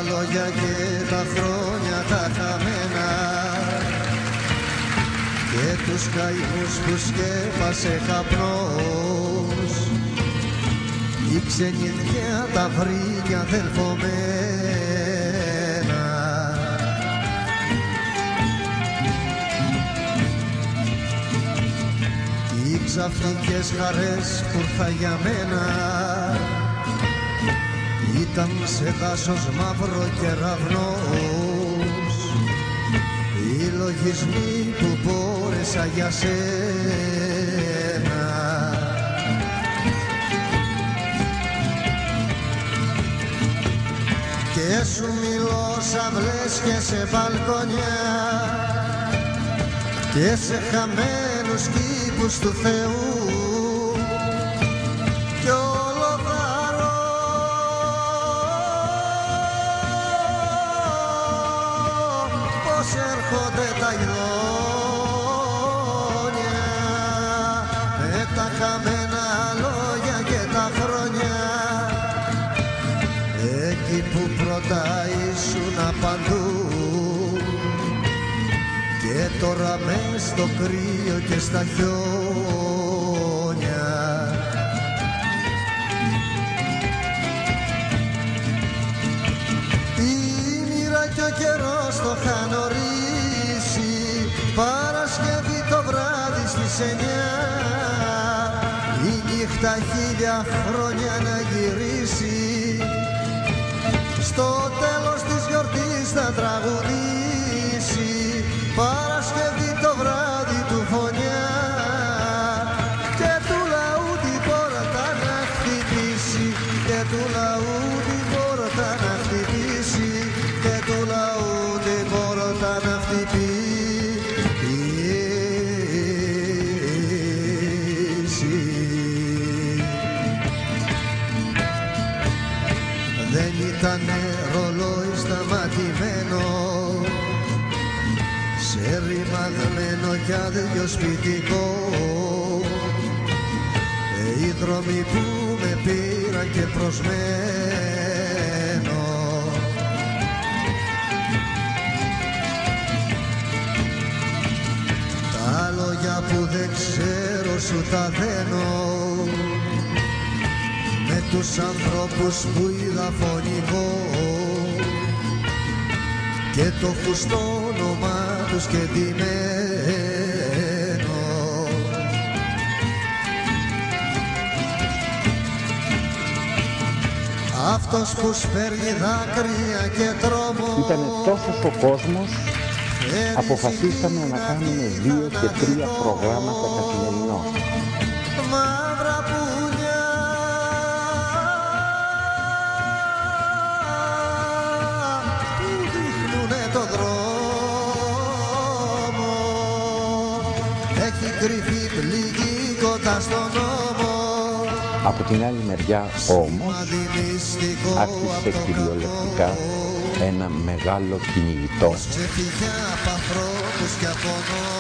τα λόγια και τα χρόνια τα χαμένα και τους καημούς που σκέπασε καπνός, η ξενιδιά τα βρήκε αδελφωμένα. Οι ξαφνικές χαρές που ήρθα για μένα ήταν σε δάσος μαύρο κεραυνός, οι λογισμοί που μπόρεσα για σένα. Και σου μιλώ σαυλές και σε μπαλκόνια και σε χαμένους κήπους του Θεού κι όλο δαρώ πως έρχονται τα ειδόνια με τα χαμένα λόγια και τα χρόνια εκεί που πρώτα ήσουν παντού και τώρα μες στο κρύο και στα χιόνια. Η μοίρα κι ο καιρός το είχαν ορίσει Παρασκευή το βράδυ στις 9, η νύχτα 1000 χρόνια να γυρίσει, στο τέλος της γιορτής θα τραγουδήσει Παρασκευή το βράδυ του φωνιά και του λαού την πόρτα να χτυπήσει και του λαού την πόρτα να χτυπήσει και του λαού την πόρτα να χτυπήσει. Δεν ήτανε ρολόι σταματημένο, σε ρημαγμένο κι αδειοσπιτικό, οι δρόμοι που με πήραν και προσμένο. Τα λόγια που δεν ξέρω σου τα δένω με τους ανθρώπους που είδα φωνικό και το φουστό όνομά τους και ντυμένο. Αυτός που σπέρνει δάκρυα και τρόμο. Ήτανε τόσος ο κόσμος, αποφασίσαμε να κάνουμε 2 και 3 προγράμματα καθημερινώς. Μαύρα πουλιά που δείχνουνε το δρόμο, έχει κρυφή πληγή κοντά στον νόμο. Από την άλλη μεριά όμως άρχισε κυριολεκτικά ένα μεγάλο κυνηγητό. Ξεφυγιά απ' ανθρώπους και από νόμο.